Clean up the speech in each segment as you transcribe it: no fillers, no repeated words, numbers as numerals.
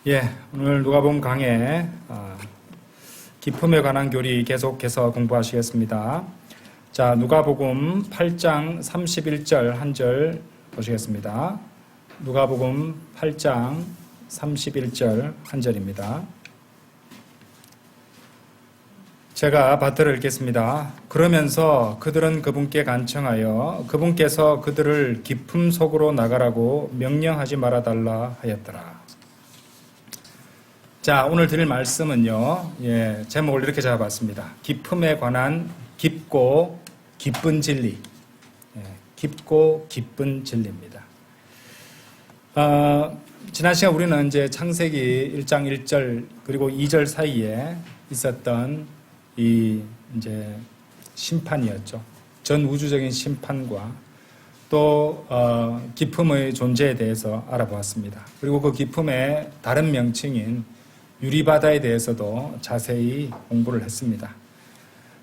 오늘 누가복음 강해 기품에 관한 교리 계속해서 공부하시겠습니다. 자, 누가복음 8장 31절 한 절 보시겠습니다. 누가복음 8장 31절 한 절입니다. 제가 받들어 읽겠습니다. 그러면서 그들은 그분께 간청하여 그분께서 그들을 기품 속으로 나가라고 명령하지 말아달라 하였더라. 자, 오늘 드릴 말씀은요, 제목을 이렇게 잡아봤습니다. 기품에 관한 깊고 기쁜 진리. 깊고 기쁜 진리입니다. 지난 시간 우리는 이제 창세기 1장 1절 그리고 2절 사이에 있었던 이제 심판이었죠. 전 우주적인 심판과 또 기품의 존재에 대해서 알아보았습니다. 그리고 그 기품의 다른 명칭인 유리바다에 대해서도 자세히 공부를 했습니다.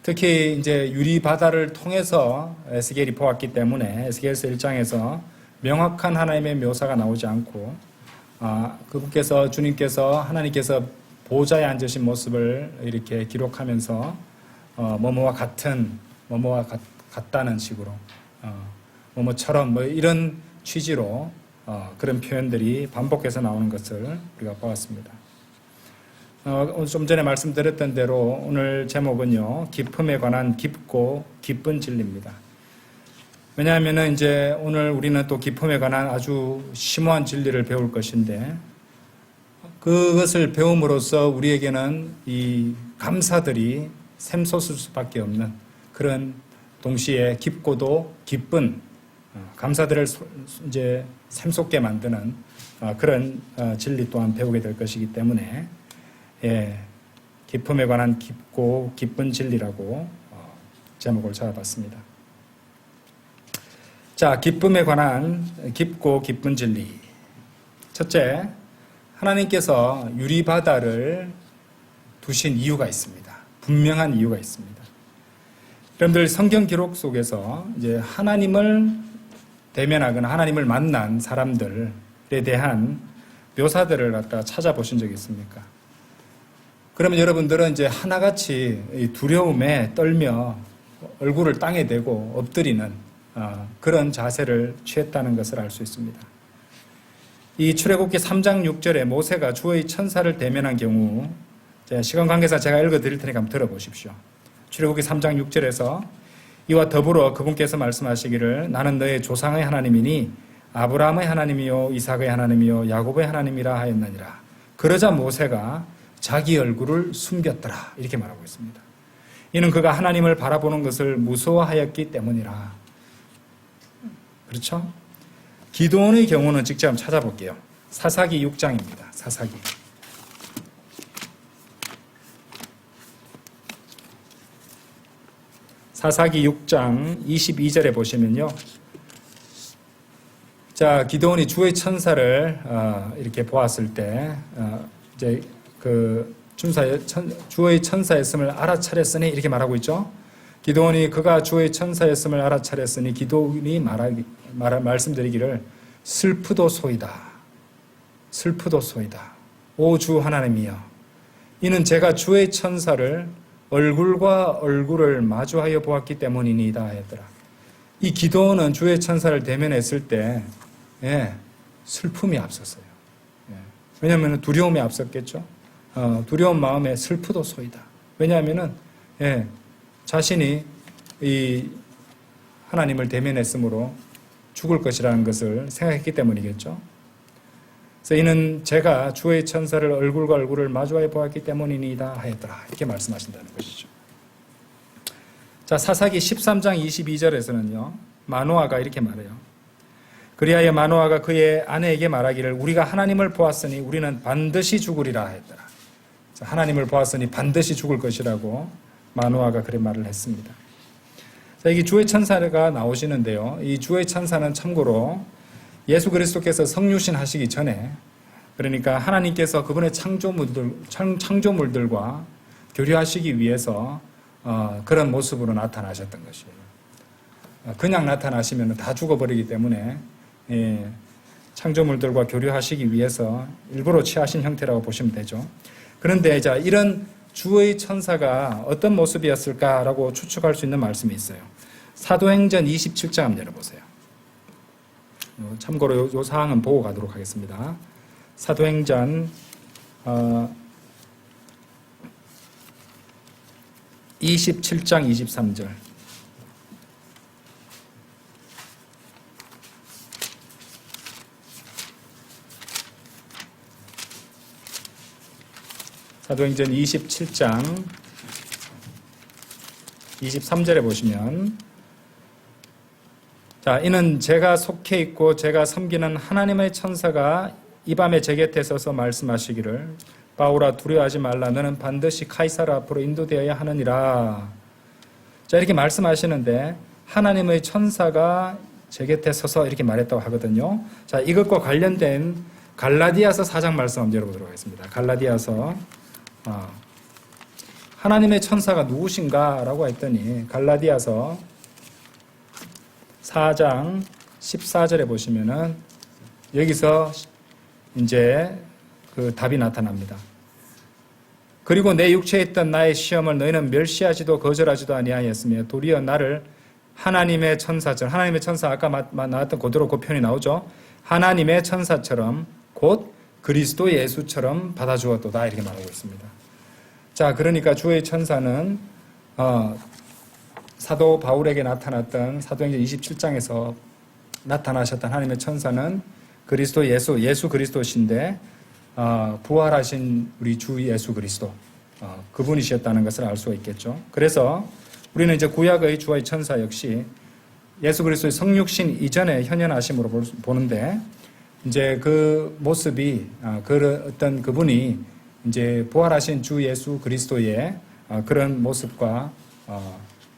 특히 이제 유리바다를 통해서 에스겔이 보았기 때문에 에스겔서 1장에서 명확한 하나님의 묘사가 나오지 않고 그분께서 주님께서 하나님께서 보좌에 앉으신 모습을 이렇게 기록하면서 뭐뭐와 같다는 식으로 뭐뭐처럼 이런 취지로 그런 표현들이 반복해서 나오는 것을 우리가 보았습니다. 좀 전에 말씀드렸던 대로 오늘 제목은요, 기품에 관한 깊고 기쁜 진리입니다. 왜냐하면 이제 오늘 우리는 또 기품에 관한 아주 심오한 진리를 배울 것인데 그것을 배움으로써 우리에게는 이 감사들이 샘솟을 수밖에 없는 그런 동시에 깊고도 기쁜 감사들을 이제 샘솟게 만드는 그런 진리 또한 배우게 될 것이기 때문에 기품에 관한 깊고 기쁜 진리라고 제목을 잡아봤습니다. 자, 기쁨에 관한 깊고 기쁜 진리. 첫째, 하나님께서 유리바다를 두신 이유가 있습니다. 분명한 이유가 있습니다. 여러분들 성경 기록 속에서 이제 하나님을 대면하거나 하나님을 만난 사람들에 대한 묘사들을 갖다 찾아보신 적이 있습니까? 그러면 여러분들은 이제 하나같이 두려움에 떨며 얼굴을 땅에 대고 엎드리는 그런 자세를 취했다는 것을 알 수 있습니다. 이 출애굽기 3장 6절에 모세가 주의 천사를 대면한 경우 시간 관계상 제가 읽어드릴 테니까 한번 들어보십시오. 출애굽기 3장 6절에서 이와 더불어 그분께서 말씀하시기를 나는 너의 조상의 하나님이니 아브라함의 하나님이요 이삭의 하나님이요 야곱의 하나님이라 하였느니라. 그러자 모세가 자기 얼굴을 숨겼더라 이렇게 말하고 있습니다. 이는 그가 하나님을 바라보는 것을 무서워하였기 때문이라. 그렇죠? 기드온의 경우는 직접 한번 찾아볼게요. 사사기 6장입니다. 사사기 6장 22절에 보시면요. 자, 기드온이 주의 천사를 이렇게 보았을 때 이제 주의 천사였음을 알아차렸으니 이렇게 말하고 있죠. 기드온이 그가 주의 천사였음을 알아차렸으니 기드온이 말씀드리기를 슬프도소이다. 오 주 하나님이여, 이는 제가 주의 천사를 얼굴과 얼굴을 마주하여 보았기 때문이니이다 하였더라. 이 기드온은 주의 천사를 대면했을 때 슬픔이 앞섰어요. 왜냐하면 두려움이 앞섰겠죠. 두려운 마음에 슬프도소이다. 왜냐하면 자신이 이 하나님을 대면했으므로 죽을 것이라는 것을 생각했기 때문이겠죠. 그래서 이는 제가 주의 천사를 얼굴과 얼굴을 마주하여 보았기 때문이니이다 하였더라. 이렇게 말씀하신다는 것이죠. 자, 사사기 13장 22절에서는요. 마노아가 이렇게 말해요. 그리하여 마노아가 그의 아내에게 말하기를 우리가 하나님을 보았으니 우리는 반드시 죽으리라 하였더라. 자, 하나님을 보았으니 반드시 죽을 것이라고 마노아가 그런 말을 했습니다. 자, 여기 주의 천사가 나오시는데요. 이 주의 천사는 참고로 예수 그리스도께서 성육신 하시기 전에, 그러니까 하나님께서 그분의 창조물들과 교류하시기 위해서 그런 모습으로 나타나셨던 것이에요. 그냥 나타나시면 다 죽어버리기 때문에 창조물들과 교류하시기 위해서 일부러 취하신 형태라고 보시면 되죠. 그런데 자, 이런 주의 천사가 어떤 모습이었을까라고 추측할 수 있는 말씀이 있어요. 사도행전 27장 한번 열어보세요. 참고로 이 사항은 보고 가도록 하겠습니다. 사도행전 27장 23절. 사도행전 27장 23절에 보시면, 자, 이는 제가 속해 있고 제가 섬기는 하나님의 천사가 이 밤에 제 곁에 서서 말씀하시기를, 바울아 두려워하지 말라. 너는 반드시 카이사르 앞으로 인도되어야 하느니라. 자, 이렇게 말씀하시는데 하나님의 천사가 제 곁에 서서 이렇게 말했다고 하거든요. 자, 이것과 관련된 갈라디아서 4장 말씀 한번 열어보도록 하겠습니다. 갈라디아서 하나님의 천사가 누구신가? 라고 했더니 갈라디아서 4장 14절에 보시면은 여기서 이제 그 답이 나타납니다. 그리고 내 육체에 있던 나의 시험을 너희는 멸시하지도 거절하지도 아니하였으며 도리어 나를 하나님의 천사처럼, 하나님의 천사 아까 나왔던 그대로 그 표현이 나오죠. 하나님의 천사처럼 곧 그리스도 예수처럼 받아주었도다, 이렇게 말하고 있습니다. 자, 그러니까 주의 천사는 사도 바울에게 나타났던 사도행전 27장에서 나타나셨던 하나님의 천사는 그리스도 예수 그리스도신데 부활하신 우리 주 예수 그리스도 그분이셨다는 것을 알 수가 있겠죠. 그래서 우리는 이제 구약의 주의 천사 역시 예수 그리스도의 성육신 이전에 현현하심으로 보는데, 이제 그 모습이 그 어떤 그분이 이제 부활하신 주 예수 그리스도의 그런 모습과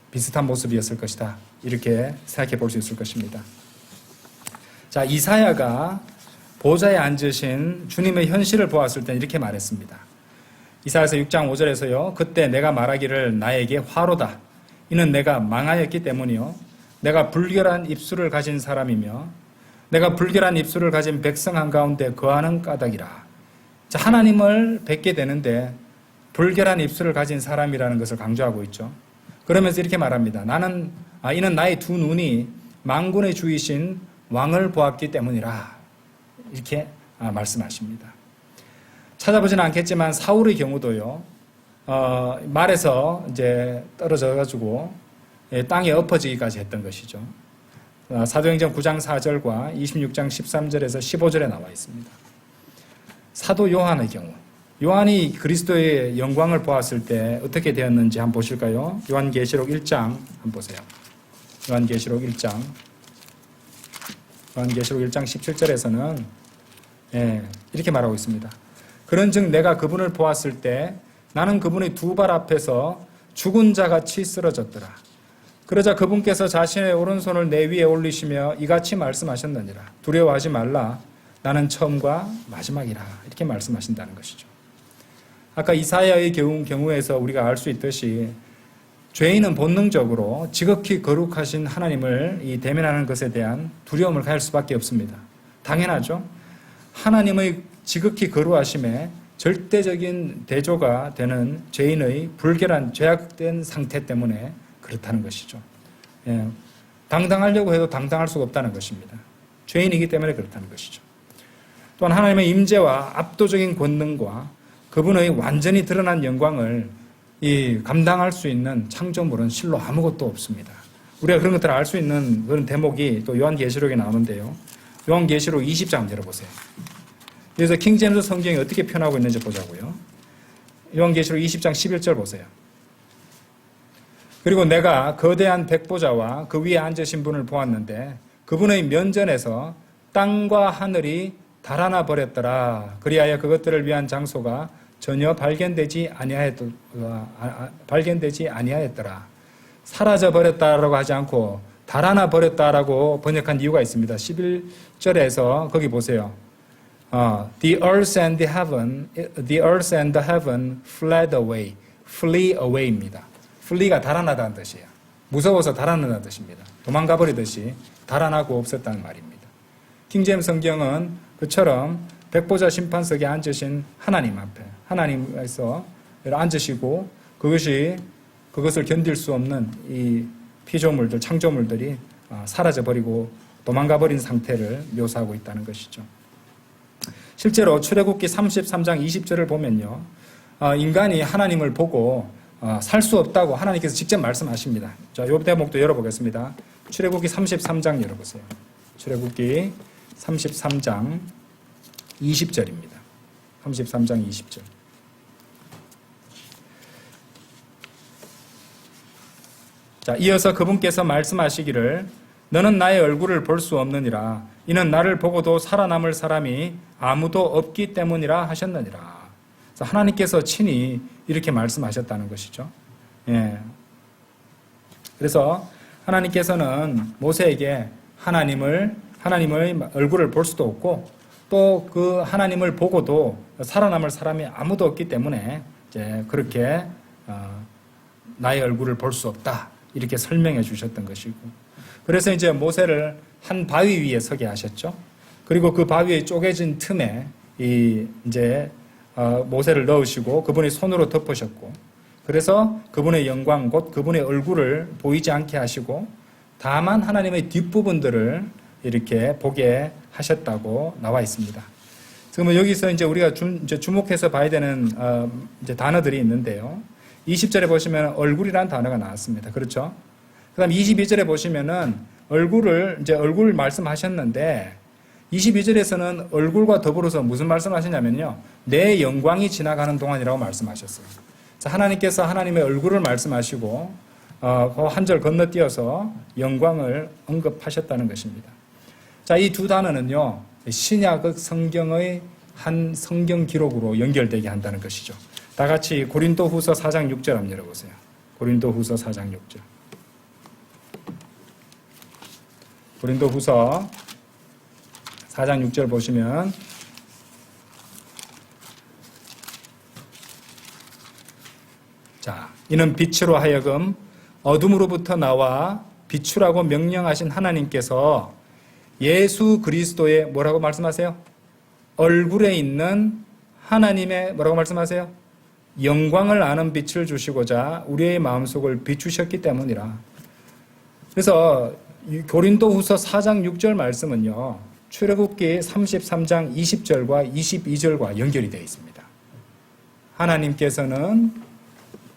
비슷한 모습이었을 것이다, 이렇게 생각해 볼 수 있을 것입니다. 자, 이사야가 보좌에 앉으신 주님의 현실을 보았을 때 이렇게 말했습니다. 이사야서 6장 5절에서요. 그때 내가 말하기를 나에게 화로다. 이는 내가 망하였기 때문이요. 내가 불결한 입술을 가진 사람이며 내가 불결한 입술을 가진 백성 한가운데 거하는 까닭이라. 자, 하나님을 뵙게 되는데 불결한 입술을 가진 사람이라는 것을 강조하고 있죠. 그러면서 이렇게 말합니다. 이는 나의 두 눈이 만군의 주이신 왕을 보았기 때문이라. 이렇게 말씀하십니다. 찾아보지는 않겠지만 사울의 경우도요. 말에서 이제 떨어져 가지고 땅에 엎어지기까지 했던 것이죠. 사도행전 9장 4절과 26장 13절에서 15절에 나와 있습니다. 사도 요한의 경우, 요한이 그리스도의 영광을 보았을 때 어떻게 되었는지 한번 보실까요? 요한계시록 1장 한번 보세요. 요한계시록 1장 17절에서는 이렇게 말하고 있습니다. 그런즉 내가 그분을 보았을 때 나는 그분의 두 발 앞에서 죽은 자같이 쓰러졌더라. 그러자 그분께서 자신의 오른손을 내 위에 올리시며 이같이 말씀하셨느니라. 두려워하지 말라. 나는 처음과 마지막이라. 이렇게 말씀하신다는 것이죠. 아까 이사야의 경우에서 우리가 알 수 있듯이 죄인은 본능적으로 지극히 거룩하신 하나님을 대면하는 것에 대한 두려움을 가질 수밖에 없습니다. 당연하죠. 하나님의 지극히 거룩하심에 절대적인 대조가 되는 죄인의 불결한 죄악된 상태 때문에 그렇다는 것이죠. 당당하려고 해도 당당할 수가 없다는 것입니다. 죄인이기 때문에 그렇다는 것이죠. 또한 하나님의 임재와 압도적인 권능과 그분의 완전히 드러난 영광을 감당할 수 있는 창조물은 실로 아무것도 없습니다. 우리가 그런 것들을 알 수 있는 그런 대목이 또 요한계시록에 나오는데요. 요한계시록 20장 열어보세요. 그래서 킹제임스 성경이 어떻게 표현하고 있는지 보자고요. 요한계시록 20장 11절 보세요. 그리고 내가 거대한 백보자와 그 위에 앉으신 분을 보았는데 그분의 면전에서 땅과 하늘이 달아나 버렸더라. 그리하여 그것들을 위한 장소가 전혀 발견되지 아니하였더라. 사라져 버렸다라고 하지 않고 달아나 버렸다라고 번역한 이유가 있습니다. 11절에서 거기 보세요. The earth and the heaven fled away. flee away입니다. flee가 달아나다는 뜻이에요. 무서워서 달아나다는 뜻입니다. 도망가 버리듯이 달아나고 없었다는 말입니다. 킹제임스 성경은 그처럼 백보자 심판석에 앉으신 하나님 앞에 하나님께서 앉으시고 그것을 견딜 수 없는 이 피조물들, 창조물들이 사라져버리고 도망가버린 상태를 묘사하고 있다는 것이죠. 실제로 출애굽기 33장 20절을 보면요. 인간이 하나님을 보고 살 수 없다고 하나님께서 직접 말씀하십니다. 자, 이 대목도 열어보겠습니다. 출애굽기 33장 열어보세요. 출애굽기 33장 20절입니다. 33장 20절. 자, 이어서 그분께서 말씀하시기를 너는 나의 얼굴을 볼 수 없느니라. 이는 나를 보고도 살아남을 사람이 아무도 없기 때문이라 하셨느니라. 하나님께서 친히 이렇게 말씀하셨다는 것이죠. 예. 그래서 하나님께서는 모세에게 하나님의 얼굴을 볼 수도 없고 또 그 하나님을 보고도 살아남을 사람이 아무도 없기 때문에 이제 그렇게 나의 얼굴을 볼 수 없다 이렇게 설명해 주셨던 것이고, 그래서 이제 모세를 한 바위 위에 서게 하셨죠. 그리고 그 바위의 쪼개진 틈에 이제 모세를 넣으시고 그분이 손으로 덮으셨고, 그래서 그분의 영광 곧 그분의 얼굴을 보이지 않게 하시고 다만 하나님의 뒷부분들을 이렇게 보게 하셨다고 나와 있습니다. 그러면 여기서 이제 우리가 주목해서 봐야 되는 이제 단어들이 있는데요. 20절에 보시면 얼굴이라는 단어가 나왔습니다. 그렇죠? 그다음 22절에 보시면은 얼굴 말씀하셨는데 22절에서는 얼굴과 더불어서 무슨 말씀하셨냐면요. 내 영광이 지나가는 동안이라고 말씀하셨어요. 자, 하나님께서 하나님의 얼굴을 말씀하시고 그 한 절 건너뛰어서 영광을 언급하셨다는 것입니다. 자, 이 두 단어는요. 신약의 성경의 한 성경 기록으로 연결되게 한다는 것이죠. 다 같이 고린도후서 4장 6절 한번 열어보세요. 고린도후서 4장 6절. 고린도후서 4장 6절 보시면 자, 이는 빛으로 하여금 어둠으로부터 나와 비추라고 명령하신 하나님께서 예수 그리스도의 뭐라고 말씀하세요? 얼굴에 있는 하나님의 뭐라고 말씀하세요? 영광을 아는 빛을 주시고자 우리의 마음속을 비추셨기 때문이라. 그래서 고린도후서 4장 6절 말씀은요. 출애굽기 33장 20절과 22절과 연결이 되어 있습니다. 하나님께서는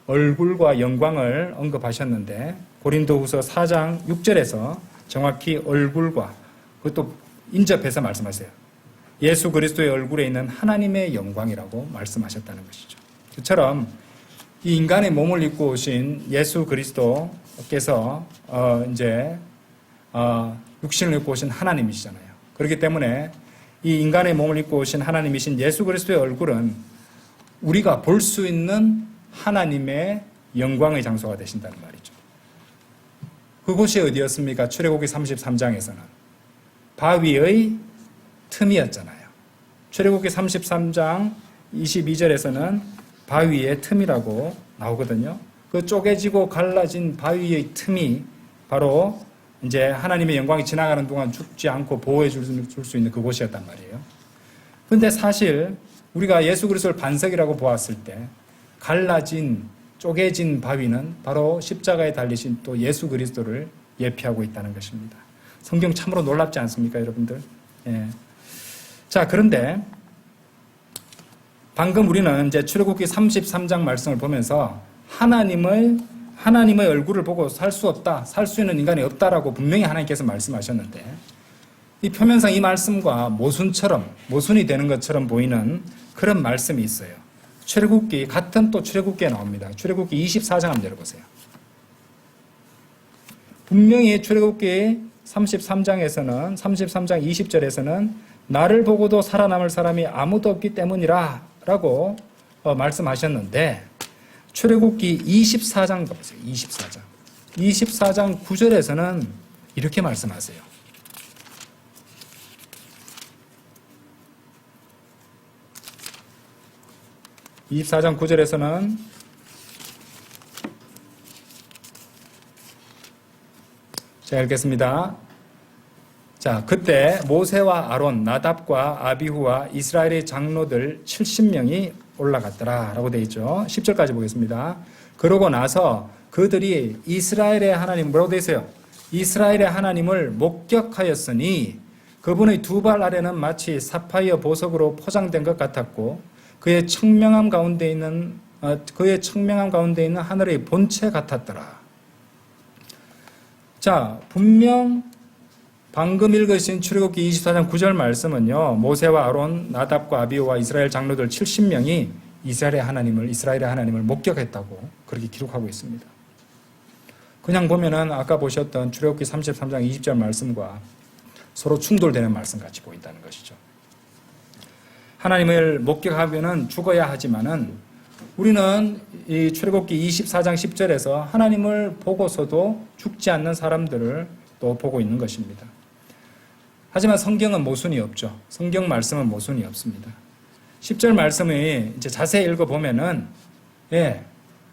얼굴과 영광을 언급하셨는데 고린도후서 4장 6절에서 정확히 얼굴과 그것도 인접해서 말씀하세요. 예수 그리스도의 얼굴에 있는 하나님의 영광이라고 말씀하셨다는 것이죠. 그처럼 이 인간의 몸을 입고 오신 예수 그리스도께서 육신을 입고 오신 하나님이시잖아요. 그렇기 때문에 이 인간의 몸을 입고 오신 하나님이신 예수 그리스도의 얼굴은 우리가 볼 수 있는 하나님의 영광의 장소가 되신다는 말이죠. 그곳이 어디였습니까? 출애굽기 33장에서는 바위의 틈이었잖아요. 출애굽기 33장 22절에서는 바위의 틈이라고 나오거든요. 그 쪼개지고 갈라진 바위의 틈이 바로 이제 하나님의 영광이 지나가는 동안 죽지 않고 보호해 줄 수 있는 그곳이었단 말이에요. 그런데 사실 우리가 예수 그리스도를 반석이라고 보았을 때 갈라진 쪼개진 바위는 바로 십자가에 달리신 또 예수 그리스도를 예표하고 있다는 것입니다. 성경 참으로 놀랍지 않습니까, 여러분들? 예. 자, 그런데 방금 우리는 이제 출애굽기 33장 말씀을 보면서 하나님의 얼굴을 보고 살 수 없다, 살 수 있는 인간이 없다라고 분명히 하나님께서 말씀하셨는데 이 표면상 이 말씀과 모순이 되는 것처럼 보이는 그런 말씀이 있어요. 같은 또 출애굽기에 나옵니다. 출애굽기 24장 한번 열어보세요. 분명히 출애굽기 33장 20절에서는 나를 보고도 살아남을 사람이 아무도 없기 때문이라 라고 말씀하셨는데 출애굽기 24장 가보세요. 24장 9절에서는 이렇게 말씀하세요. 24장 9절에서는 제가 읽겠습니다. 자, 그때 모세와 아론, 나답과 아비후와 이스라엘의 장로들 70명이 올라갔더라라고 되어 있죠. 10절까지 보겠습니다. 그러고 나서 그들이 이스라엘의 하나님, 뭐라고 되어 있어요? 이스라엘의 하나님을 목격하였으니 그분의 두 발 아래는 마치 사파이어 보석으로 포장된 것 같았고 그의 청명함 가운데 있는 하늘의 본체 같았더라. 자, 분명 방금 읽으신 출애굽기 24장 9절 말씀은요, 모세와 아론, 나답과 아비후와 이스라엘 장로들 70명이 이스라엘의 하나님을 목격했다고 그렇게 기록하고 있습니다. 그냥 보면은 아까 보셨던 출애굽기 33장 20절 말씀과 서로 충돌되는 말씀 같이 보인다는 것이죠. 하나님을 목격하면은 죽어야 하지만은 우리는 이 출애굽기 24장 10절에서 하나님을 보고서도 죽지 않는 사람들을 또 보고 있는 것입니다. 하지만 성경은 모순이 없죠. 성경 말씀은 모순이 없습니다. 10절 말씀을 이제 자세히 읽어보면은,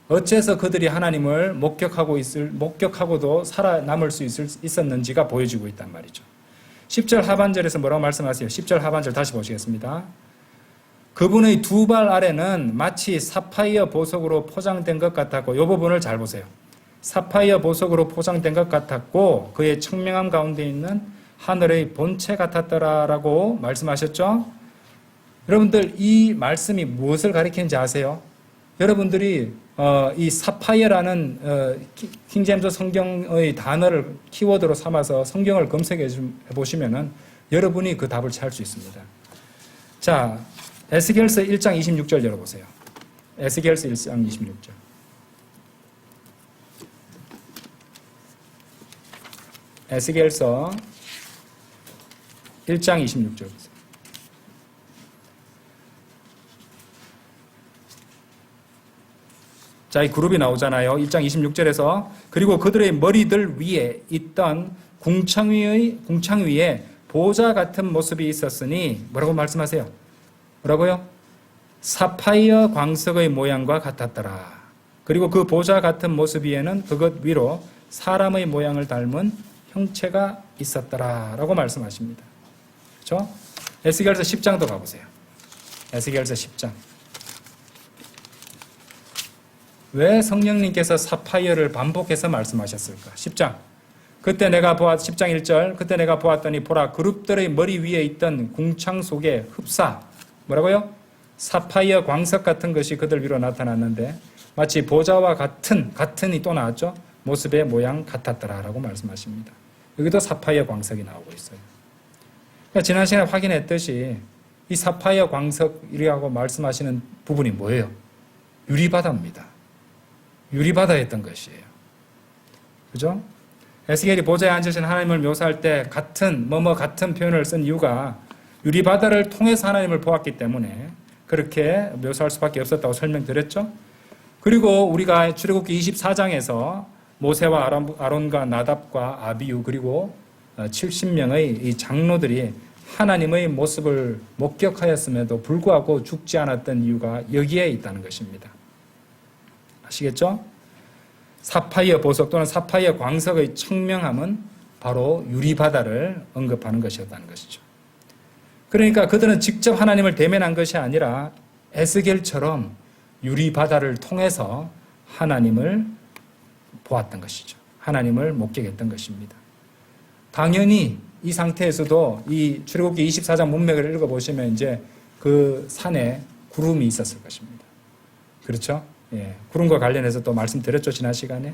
어째서 그들이 하나님을 목격하고도 살아남을 수 있었는지가 보여지고 있단 말이죠. 10절 하반절에서 뭐라고 말씀하세요? 10절 하반절 다시 보시겠습니다. 그분의 두 발 아래는 마치 사파이어 보석으로 포장된 것 같았고, 이 부분을 잘 보세요. 사파이어 보석으로 포장된 것 같았고 그의 청명함 가운데 있는 하늘의 본체 같았더라라고 말씀하셨죠? 여러분들 이 말씀이 무엇을 가리키는지 아세요? 여러분들이 이 사파이어라는 킹제임스 성경의 단어를 키워드로 삼아서 성경을 검색해 보시면은 여러분이 그 답을 찾을 수 있습니다. 자, 에스겔서 1장 26절 열어보세요. 에스겔서 1장 26절. 에스겔서 1장 26절. 자, 이 그룹이 나오잖아요. 1장 26절에서 그리고 그들의 머리들 위에 있던 궁창 위에 보좌 같은 모습이 있었으니 뭐라고 말씀하세요? 뭐라고요? 사파이어 광석의 모양과 같았더라. 그리고 그 보좌 같은 모습 위에는 그것 위로 사람의 모양을 닮은 형체가 있었더라 라고 말씀하십니다. 그렇죠? 에스겔서 10장도 가보세요. 에스겔서 10장. 왜 성령님께서 사파이어를 반복해서 말씀하셨을까? 10장. 10장 1절. 그때 내가 보았더니 보라 그룹들의 머리 위에 있던 궁창 속에 흡사. 뭐라고요? 사파이어 광석 같은 것이 그들 위로 나타났는데 마치 보좌와 같은이 또 나왔죠? 모습의 모양 같았더라 라고 말씀하십니다. 여기도 사파이어 광석이 나오고 있어요. 그러니까 지난 시간에 확인했듯이 이 사파이어 광석이라고 말씀하시는 부분이 뭐예요? 유리바다입니다. 유리바다였던 것이에요. 그죠? 에스겔이 보좌에 앉으신 하나님을 묘사할 때 같은 표현을 쓴 이유가 유리바다를 통해서 하나님을 보았기 때문에 그렇게 묘사할 수밖에 없었다고 설명드렸죠. 그리고 우리가 출애굽기 24장에서 모세와 아론과 나답과 아비후 그리고 70명의 이 장로들이 하나님의 모습을 목격하였음에도 불구하고 죽지 않았던 이유가 여기에 있다는 것입니다. 아시겠죠? 사파이어 보석 또는 사파이어 광석의 청명함은 바로 유리바다를 언급하는 것이었다는 것이죠. 그러니까 그들은 직접 하나님을 대면한 것이 아니라 에스겔처럼 유리바다를 통해서 하나님을 보았던 것이죠. 하나님을 목격했던 것입니다. 당연히 이 상태에서도 이 출애굽기 24장 문맥을 읽어보시면 이제 그 산에 구름이 있었을 것입니다. 그렇죠? 예, 구름과 관련해서 또 말씀드렸죠, 지난 시간에.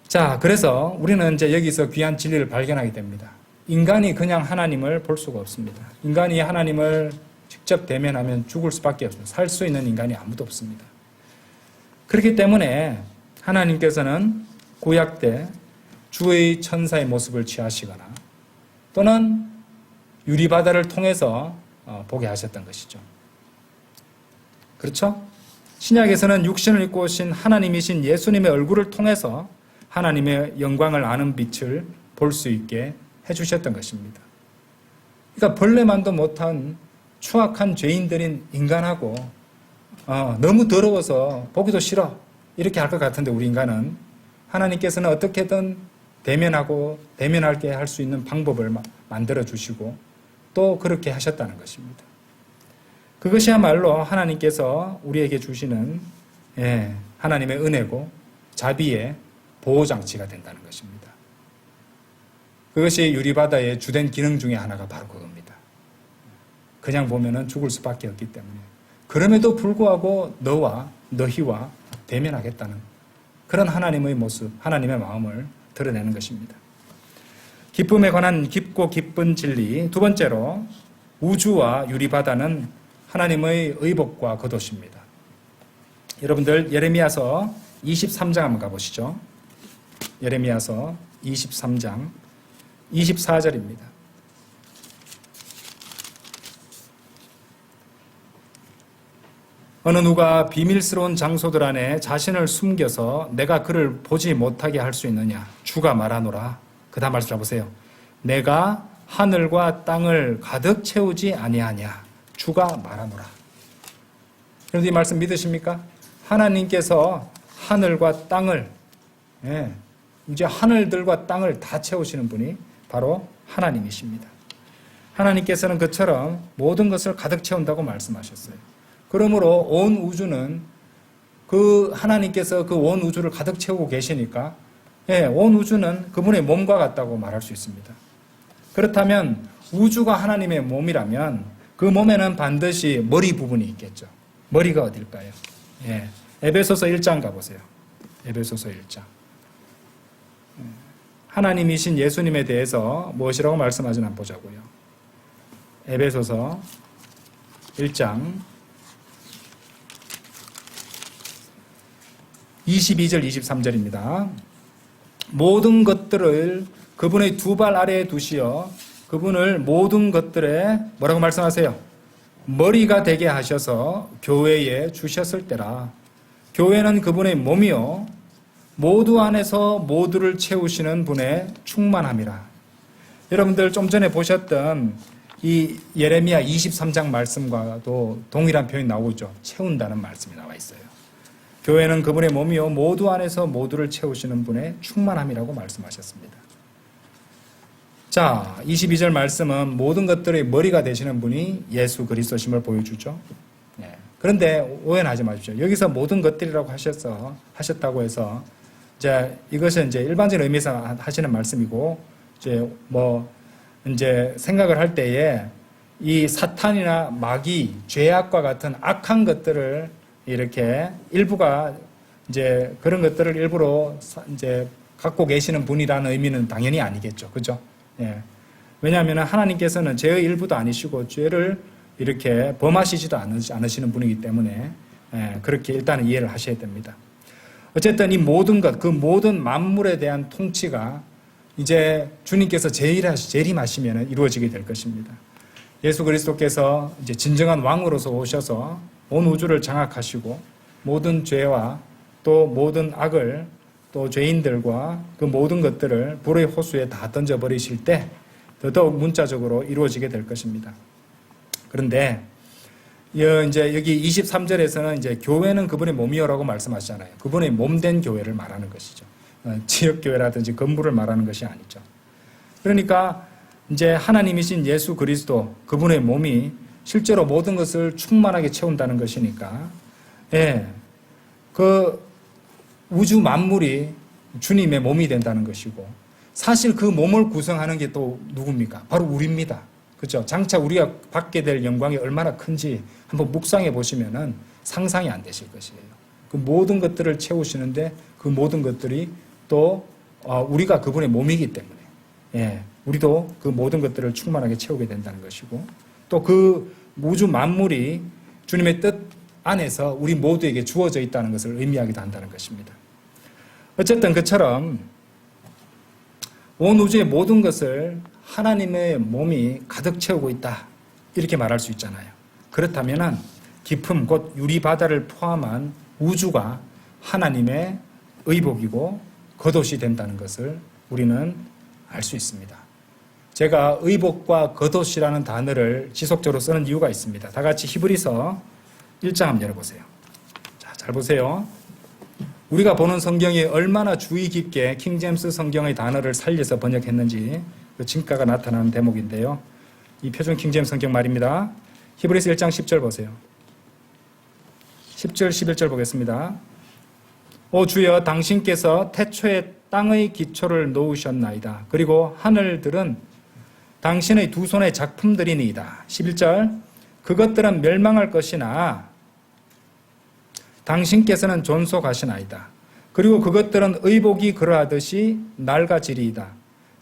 자, 그래서 우리는 이제 여기서 귀한 진리를 발견하게 됩니다. 인간이 그냥 하나님을 볼 수가 없습니다. 인간이 하나님을 직접 대면하면 죽을 수밖에 없습니다. 살 수 있는 인간이 아무도 없습니다. 그렇기 때문에 하나님께서는 구약 때 주의 천사의 모습을 취하시거나 또는 유리바다를 통해서 보게 하셨던 것이죠. 그렇죠? 신약에서는 육신을 입고 오신 하나님이신 예수님의 얼굴을 통해서 하나님의 영광을 아는 빛을 볼 수 있게 해주셨던 것입니다. 그러니까 벌레만도 못한 추악한 죄인들인 인간하고 너무 더러워서 보기도 싫어 이렇게 할 것 같은데 우리 인간은 하나님께서는 어떻게든 대면하게 할 수 있는 방법을 만들어 주시고 또 그렇게 하셨다는 것입니다. 그것이야말로 하나님께서 우리에게 주시는 하나님의 은혜고 자비의 보호장치가 된다는 것입니다. 그것이 유리바다의 주된 기능 중에 하나가 바로 그겁니다. 그냥 보면은 죽을 수밖에 없기 때문에 그럼에도 불구하고 너희와 대면하겠다는 그런 하나님의 모습, 하나님의 마음을 드러내는 것입니다. 기쁨에 관한 깊고 기쁜 진리. 두 번째로 우주와 유리바다는 하나님의 의복과 겉옷입니다. 여러분들 예레미야서 23장 한번 가보시죠. 예레미야서 23장 24절입니다. 어느 누가 비밀스러운 장소들 안에 자신을 숨겨서 내가 그를 보지 못하게 할 수 있느냐. 주가 말하노라. 그 다음 말씀 잡으세요. 내가 하늘과 땅을 가득 채우지 아니하냐. 주가 말하노라. 여러분 이 말씀 믿으십니까? 하나님께서 하늘과 땅을 이제 하늘들과 땅을 다 채우시는 분이 바로 하나님이십니다. 하나님께서는 그처럼 모든 것을 가득 채운다고 말씀하셨어요. 그러므로 온 우주는 그 하나님께서 그 온 우주를 가득 채우고 계시니까 온 우주는 그분의 몸과 같다고 말할 수 있습니다. 그렇다면 우주가 하나님의 몸이라면 그 몸에는 반드시 머리 부분이 있겠죠. 머리가 어딜까요? 에베소서 1장 가보세요. 에베소서 1장. 하나님이신 예수님에 대해서 무엇이라고 말씀하지는 한번 보자고요. 에베소서 1장 22절 23절입니다. 모든 것들을 그분의 두 발 아래에 두시어 그분을 모든 것들에 뭐라고 말씀하세요? 머리가 되게 하셔서 교회에 주셨을 때라. 교회는 그분의 몸이요 모두 안에서 모두를 채우시는 분의 충만함이라. 여러분들 좀 전에 보셨던 이 예레미야 23장 말씀과도 동일한 표현이 나오고 있죠. 채운다는 말씀이 나와 있어요. 교회는 그분의 몸이요 모두 안에서 모두를 채우시는 분의 충만함이라고 말씀하셨습니다. 자, 22절 말씀은 모든 것들의 머리가 되시는 분이 예수 그리스도심을 보여주죠. 그런데 오해는 하지 마십시오. 여기서 모든 것들이라고 하셨다고 해서 이것은 일반적인 의미에서 하시는 말씀이고 이제 생각을 할 때에 이 사탄이나 마귀, 죄악과 같은 악한 것들을 이렇게 일부가 그런 것들을 일부러 갖고 계시는 분이라는 의미는 당연히 아니겠죠. 그죠? 왜냐하면 하나님께서는 죄의 일부도 아니시고 죄를 이렇게 범하시지도 않으시는 분이기 때문에 그렇게 일단은 이해를 하셔야 됩니다. 어쨌든 이 모든 것, 그 모든 만물에 대한 통치가 이제 주님께서 재림하시면 이루어지게 될 것입니다. 예수 그리스도께서 이제 진정한 왕으로서 오셔서 온 우주를 장악하시고 모든 죄와 또 모든 악을 또 죄인들과 그 모든 것들을 불의 호수에 다 던져버리실 때 더더욱 문자적으로 이루어지게 될 것입니다. 그런데 이제 여기 23절에서는 이제 교회는 그분의 몸이요라고 말씀하시잖아요. 그분의 몸된 교회를 말하는 것이죠. 지역교회라든지 건물을 말하는 것이 아니죠. 그러니까 이제 하나님이신 예수 그리스도 그분의 몸이 실제로 모든 것을 충만하게 채운다는 것이니까 그 우주 만물이 주님의 몸이 된다는 것이고 사실 그 몸을 구성하는 게 또 누굽니까? 바로 우리입니다. 그렇죠? 장차 우리가 받게 될 영광이 얼마나 큰지 한번 묵상해 보시면은 상상이 안 되실 것이에요. 그 모든 것들을 채우시는데 그 모든 것들이 또 우리가 그분의 몸이기 때문에 우리도 그 모든 것들을 충만하게 채우게 된다는 것이고 또 그 우주 만물이 주님의 뜻 안에서 우리 모두에게 주어져 있다는 것을 의미하기도 한다는 것입니다. 어쨌든 그처럼 온 우주의 모든 것을 하나님의 몸이 가득 채우고 있다 이렇게 말할 수 있잖아요. 그렇다면 깊음 곧 유리바다를 포함한 우주가 하나님의 의복이고 겉옷이 된다는 것을 우리는 알 수 있습니다. 제가 의복과 겉옷이라는 단어를 지속적으로 쓰는 이유가 있습니다. 다 같이 히브리서 1장 한번 열어보세요. 자, 잘 보세요. 우리가 보는 성경이 얼마나 주의 깊게 킹제임스 성경의 단어를 살려서 번역했는지 그 증가가 나타나는 대목인데요. 이 표준 킹제임스 성경 말입니다. 히브리서 1장 10절 보세요. 10절 11절 보겠습니다. 오 주여 당신께서 태초에 땅의 기초를 놓으셨나이다. 그리고 하늘들은 당신의 두 손의 작품들이니이다. 11절 그것들은 멸망할 것이나 당신께서는 존속하시나이다. 그리고 그것들은 의복이 그러하듯이 낡아지리이다.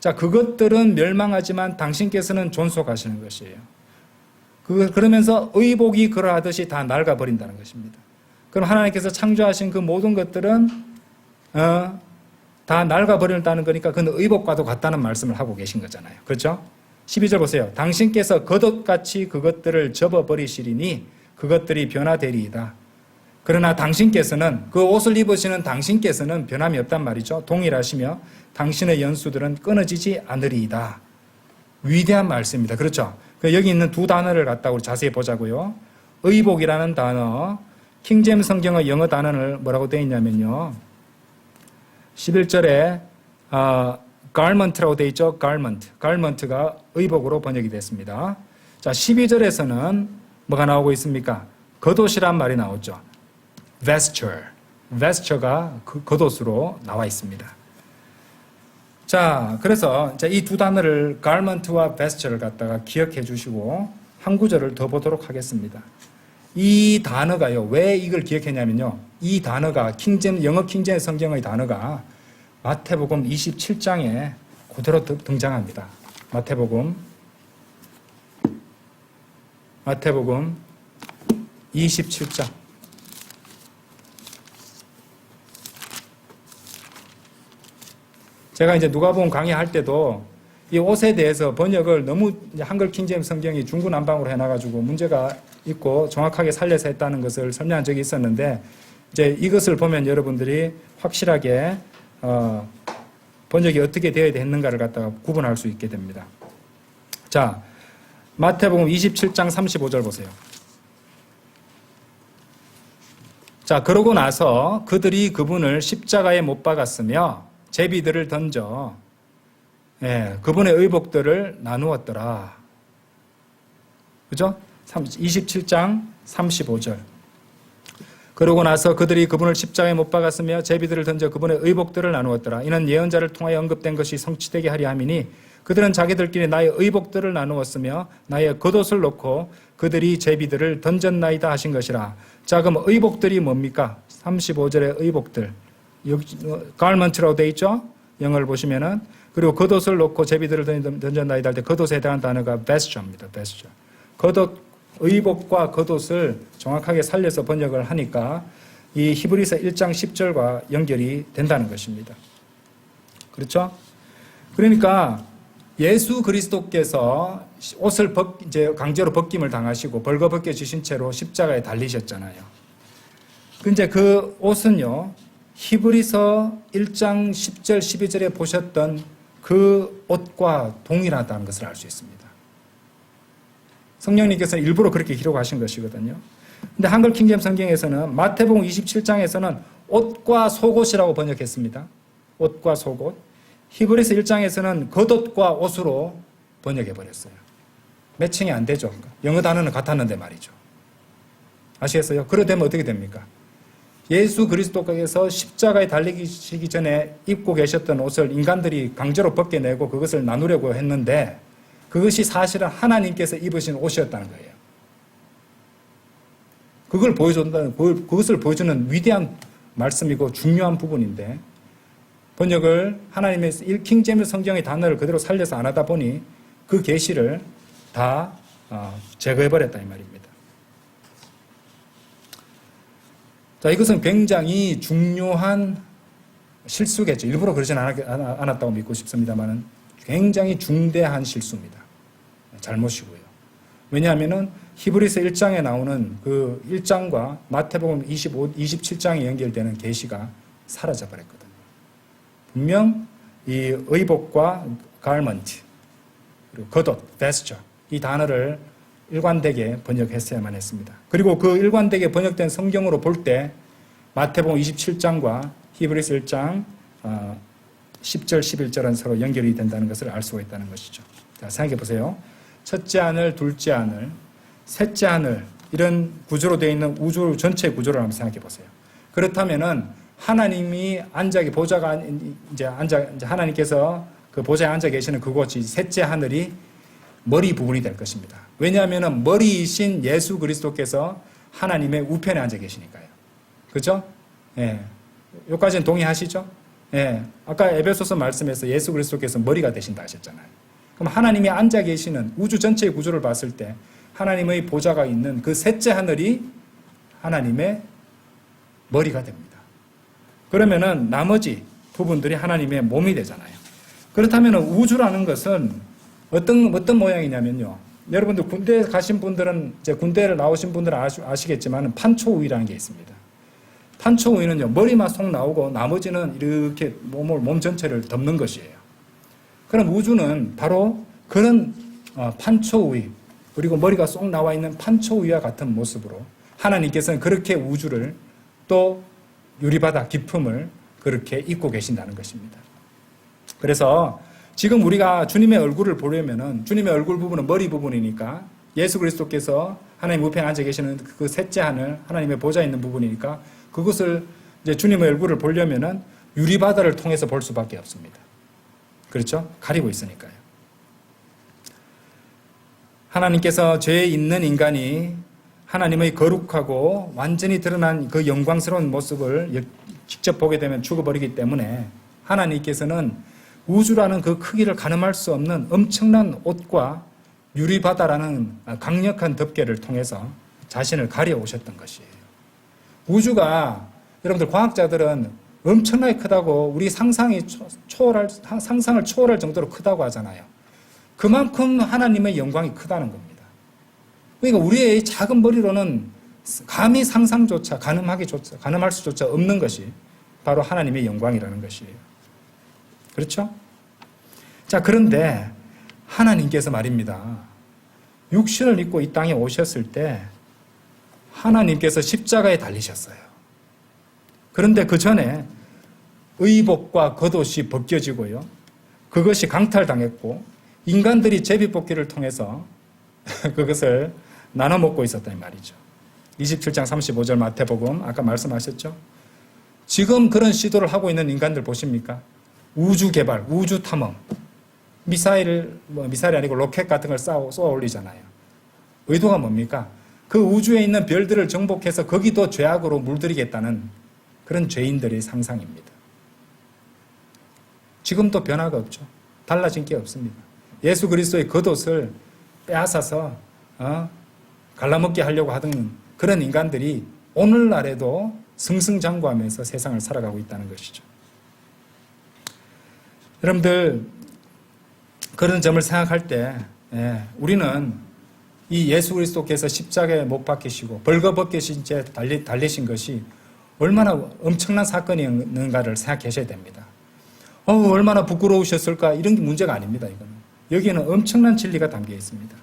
자, 그것들은 멸망하지만 당신께서는 존속하시는 것이에요. 그러면서 의복이 그러하듯이 다 낡아버린다는 것입니다. 그럼 하나님께서 창조하신 그 모든 것들은 다 낡아버린다는 거니까 그건 의복과도 같다는 말씀을 하고 계신 거잖아요. 그렇죠? 12절 보세요. 당신께서 겉옷같이 그것들을 접어버리시리니 그것들이 변화되리이다. 그러나 당신께서는 그 옷을 입으시는 당신께서는 변함이 없단 말이죠. 동일하시며 당신의 연수들은 끊어지지 않으리이다. 위대한 말씀입니다. 그렇죠? 여기 있는 두 단어를 갖다 우리 자세히 보자고요. 의복이라는 단어, 킹제임스 성경의 영어 단어를 뭐라고 되어 있냐면요. 11절에 garment라고 되어 있죠. garment가 의복으로 번역이 됐습니다. 자, 12절에서는 뭐가 나오고 있습니까? 겉옷이란 말이 나오죠. vesture가 그 겉옷으로 나와 있습니다. 자, 그래서 이 두 단어를 garment와 vesture를 갖다가 기억해 주시고 한 구절을 더 보도록 하겠습니다. 이 단어가요, 왜 이걸 기억했냐면요. 이 단어가 영어 킹제임스 성경의 단어가 마태복음 27장에 그대로 등장합니다. 마태복음 27장. 제가 이제 누가복음 강의할 때도 이 옷에 대해서 번역을 너무 한글 킹제임스 성경이 중구난방으로 해놔가지고 문제가 있고 정확하게 살려서 했다는 것을 설명한 적이 있었는데 이제 이것을 보면 여러분들이 확실하게 번역이 어떻게 되어야 됐는가를 갖다가 구분할 수 있게 됩니다. 자, 마태복음 27장 35절 보세요. 자, 그러고 나서 그들이 그분을 십자가에 못 박았으며 제비들을 던져 그분의 의복들을 나누었더라. 그죠? 27장 35절. 그러고 나서 그들이 그분을 십자가에 못 박았으며 제비들을 던져 그분의 의복들을 나누었더라. 이는 예언자를 통하여 언급된 것이 성취되게 하려 함이니 그들은 자기들끼리 나의 의복들을 나누었으며 나의 겉옷을 놓고 그들이 제비들을 던졌나이다 하신 것이라. 자, 그럼 의복들이 뭡니까? 35절의 의복들. 여기 garment라고 되어 있죠? 영어를 보시면은. 그리고 겉옷을 놓고 제비들을 던졌나이다 할 때 겉옷에 해당하는 단어가 vesture입니다. vesture. 겉옷, 의복과 겉옷을 정확하게 살려서 번역을 하니까 이 히브리서 1장 10절과 연결이 된다는 것입니다. 그렇죠? 그러니까 예수 그리스도께서 옷을 이제 강제로 벗김을 당하시고 벌거벗겨지신 채로 십자가에 달리셨잖아요. 근데 그 옷은요, 히브리서 1장 10절, 12절에 보셨던 그 옷과 동일하다는 것을 알 수 있습니다. 성령님께서는 일부러 그렇게 기록하신 것이거든요. 근데 한글 킹제임스 성경에서는 마태복음 27장에서는 옷과 속옷이라고 번역했습니다. 옷과 속옷. 히브리서 1장에서는 겉옷과 옷으로 번역해버렸어요. 매칭이 안 되죠. 영어 단어는 같았는데 말이죠. 아시겠어요? 그러 되면 어떻게 됩니까? 예수 그리스도께서 십자가에 달리시기 전에 입고 계셨던 옷을 인간들이 강제로 벗겨내고 그것을 나누려고 했는데 그것이 사실은 하나님께서 입으신 옷이었다는 거예요. 그것을 보여주는 위대한 말씀이고 중요한 부분인데 번역을 하나님의 킹제임스 성경의 단어를 그대로 살려서 안 하다 보니 그 계시를 다 제거해버렸다 이 말입니다. 자, 이것은 굉장히 중요한 실수겠죠. 일부러 그러진 않았다고 믿고 싶습니다만 굉장히 중대한 실수입니다. 잘못이고요. 왜냐하면은 히브리서 1장에 나오는 그 1장과 마태복음 27장에 연결되는 계시가 사라져 버렸거든요. 분명 이 의복과 garment 그리고 겉옷, vesture 이 단어를 일관되게 번역했어야만 했습니다. 그리고 그 일관되게 번역된 성경으로 볼 때 마태복음 27장과 히브리서 1장 10절, 11절은 서로 연결이 된다는 것을 알 수가 있다는 것이죠. 자, 생각해 보세요. 첫째 하늘, 둘째 하늘, 셋째 하늘, 이런 구조로 되어 있는 우주 전체 구조를 한번 생각해 보세요. 그렇다면은 하나님이 보좌가 이제 하나님께서 그 보좌에 앉아 계시는 그곳이 셋째 하늘이 머리 부분이 될 것입니다. 왜냐하면 머리이신 예수 그리스도께서 하나님의 우편에 앉아 계시니까요. 그죠? 예. 여기까지는 동의하시죠? 예. 아까 에베소서 말씀에서 예수 그리스도께서 머리가 되신다 하셨잖아요. 그럼 하나님이 앉아 계시는 우주 전체의 구조를 봤을 때 하나님의 보좌가 있는 그 셋째 하늘이 하나님의 머리가 됩니다. 그러면은 나머지 부분들이 하나님의 몸이 되잖아요. 그렇다면 우주라는 것은 어떤 모양이냐면요. 여러분들 군대 가신 분들은, 이제 군대를 나오신 분들은 아시겠지만 판초우위라는 게 있습니다. 판초우위는요, 머리만 속 나오고 나머지는 이렇게 몸 전체를 덮는 것이에요. 그럼 우주는 바로 그런 판초우위, 그리고 머리가 쏙 나와 있는 판초우위와 같은 모습으로 하나님께서는 그렇게 우주를 또 유리바다 깊음을 그렇게 입고 계신다는 것입니다. 그래서 지금 우리가 주님의 얼굴을 보려면은 주님의 얼굴 부분은 머리 부분이니까 예수 그리스도께서 하나님 우편에 앉아 계시는 그 셋째 하늘, 하나님의 보좌에 있는 부분이니까 그것을 이제 주님의 얼굴을 보려면은 유리바다를 통해서 볼 수밖에 없습니다. 그렇죠? 가리고 있으니까요. 하나님께서 죄에 있는 인간이 하나님의 거룩하고 완전히 드러난 그 영광스러운 모습을 직접 보게 되면 죽어버리기 때문에 하나님께서는 우주라는 그 크기를 가늠할 수 없는 엄청난 옷과 유리바다라는 강력한 덮개를 통해서 자신을 가려오셨던 것이에요. 우주가, 여러분들 과학자들은 엄청나게 크다고, 우리 상상을 초월할 정도로 크다고 하잖아요. 그만큼 하나님의 영광이 크다는 겁니다. 그러니까 우리의 작은 머리로는 감히 상상조차, 가늠할 수조차 없는 것이 바로 하나님의 영광이라는 것이에요. 그렇죠? 자, 그런데 하나님께서 말입니다. 육신을 입고 이 땅에 오셨을 때 하나님께서 십자가에 달리셨어요. 그런데 그 전에 의복과 겉옷이 벗겨지고요. 그것이 강탈당했고 인간들이 제비뽑기를 통해서 그것을 나눠 먹고 있었단 말이죠. 27장 35절 마태복음 아까 말씀하셨죠? 지금 그런 시도를 하고 있는 인간들 보십니까? 우주 개발, 우주 탐험, 미사일이 아니고 로켓 같은 걸 쏘아 올리잖아요. 의도가 뭡니까? 그 우주에 있는 별들을 정복해서 거기도 죄악으로 물들이겠다는 그런 죄인들의 상상입니다. 지금도 변화가 없죠. 달라진 게 없습니다. 예수 그리스도의 겉옷을 빼앗아서 갈라먹게 하려고 하던 그런 인간들이 오늘날에도 승승장구하면서 세상을 살아가고 있다는 것이죠. 여러분들 그런 점을 생각할 때 우리는 이 예수 그리스도께서 십자가에 못 박히시고 벌거벗기신 채 달리신 것이 얼마나 엄청난 사건이었는가를 생각하셔야 됩니다. 얼마나 부끄러우셨을까, 이런 게 문제가 아닙니다. 이거는. 여기에는 엄청난 진리가 담겨 있습니다.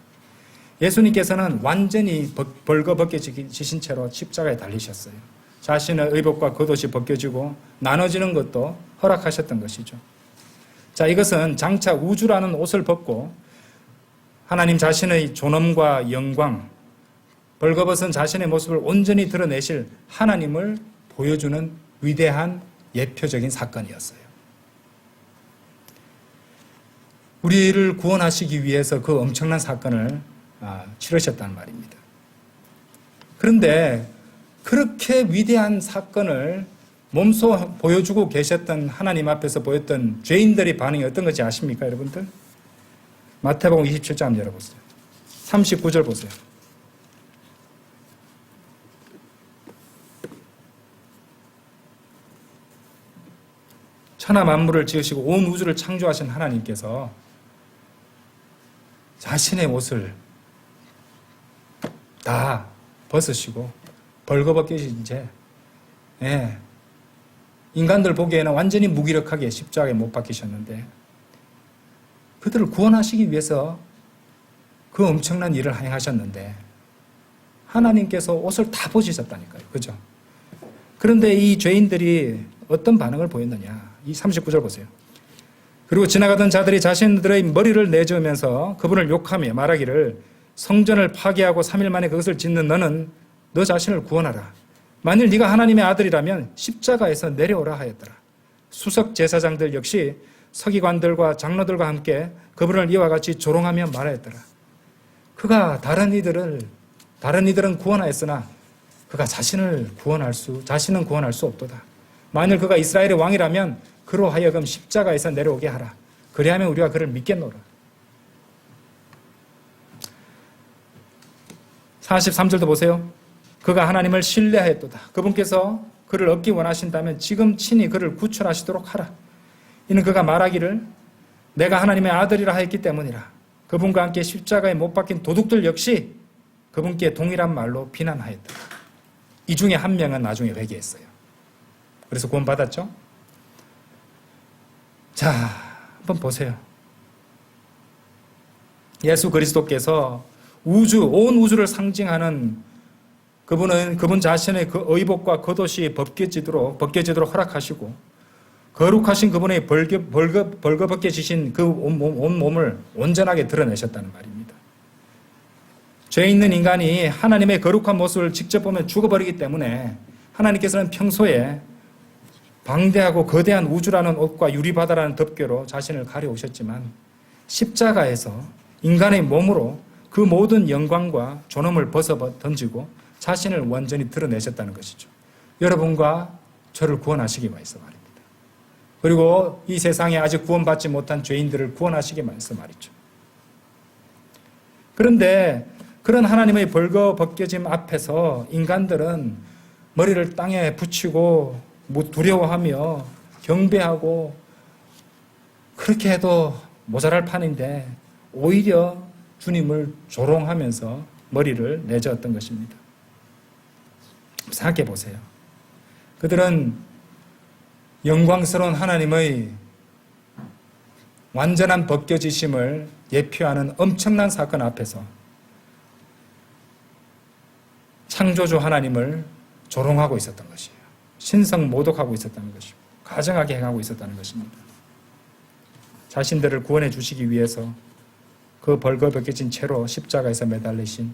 예수님께서는 완전히 벌거벗겨지신 채로 십자가에 달리셨어요. 자신의 의복과 겉옷이 벗겨지고 나눠지는 것도 허락하셨던 것이죠. 자, 이것은 장차 우주라는 옷을 벗고 하나님 자신의 존엄과 영광, 벌거벗은 자신의 모습을 온전히 드러내실 하나님을 보여주는 위대한 예표적인 사건이었어요. 우리를 구원하시기 위해서 그 엄청난 사건을 치르셨단 말입니다. 그런데 그렇게 위대한 사건을 몸소 보여주고 계셨던 하나님 앞에서 보였던 죄인들의 반응이 어떤 건지 아십니까, 여러분들? 마태복음 27장 열어보세요. 39절 보세요. 천하 만물을 지으시고 온 우주를 창조하신 하나님께서 자신의 옷을 다 벗으시고 벌거벗기신 채 인간들 보기에는 완전히 무기력하게 십자가에 못 박히셨는데 그들을 구원하시기 위해서 그 엄청난 일을 행하셨는데 하나님께서 옷을 다 벗으셨다니까요. 그죠? 그런데 이 죄인들이 어떤 반응을 보였느냐. 이 39절 보세요. 그리고 지나가던 자들이 자신들의 머리를 내저으면서 그분을 욕하며 말하기를 성전을 파괴하고 3일 만에 그것을 짓는 너는 너 자신을 구원하라. 만일 네가 하나님의 아들이라면 십자가에서 내려오라 하였더라. 수석 제사장들 역시 서기관들과 장로들과 함께 그분을 이와 같이 조롱하며 말하였더라. 그가 다른 이들은 구원하였으나 그가 자신은 구원할 수 없도다. 만일 그가 이스라엘의 왕이라면 그로 하여금 십자가에서 내려오게 하라. 그리하면 우리가 그를 믿겠노라. 43절도 보세요. 그가 하나님을 신뢰하였도다. 그분께서 그를 얻기 원하신다면 지금 친히 그를 구출하시도록 하라. 이는 그가 말하기를 내가 하나님의 아들이라 하였기 때문이라. 그분과 함께 십자가에 못 박힌 도둑들 역시 그분께 동일한 말로 비난하였다. 이 중에 한 명은 나중에 회개했어요. 그래서 구원받았죠? 자, 한번 보세요. 예수 그리스도께서 온 우주를 상징하는 그분 자신의 그 의복과 겉옷이 벗겨지도록 허락하시고 거룩하신 그분의 벌거벗겨지신 그 온 몸을 온전하게 드러내셨다는 말입니다. 죄 있는 인간이 하나님의 거룩한 모습을 직접 보면 죽어버리기 때문에 하나님께서는 평소에 방대하고 거대한 우주라는 옷과 유리바다라는 덮개로 자신을 가려오셨지만 십자가에서 인간의 몸으로 그 모든 영광과 존엄을 벗어 던지고 자신을 완전히 드러내셨다는 것이죠. 여러분과 저를 구원하시기 위해서 말입니다. 그리고 이 세상에 아직 구원받지 못한 죄인들을 구원하시기 위해서 말이죠. 그런데 그런 하나님의 벌거벗겨짐 앞에서 인간들은 머리를 땅에 붙이고 두려워하며 경배하고 그렇게 해도 모자랄 판인데 오히려 주님을 조롱하면서 머리를 내저었던 것입니다. 생각해 보세요. 그들은 영광스러운 하나님의 완전한 벗겨지심을 예표하는 엄청난 사건 앞에서 창조주 하나님을 조롱하고 있었던 것이에요. 신성 모독하고 있었다는 것이고 가증하게 행하고 있었다는 것입니다. 자신들을 구원해 주시기 위해서 그 벌거벗겨진 채로 십자가에서 매달리신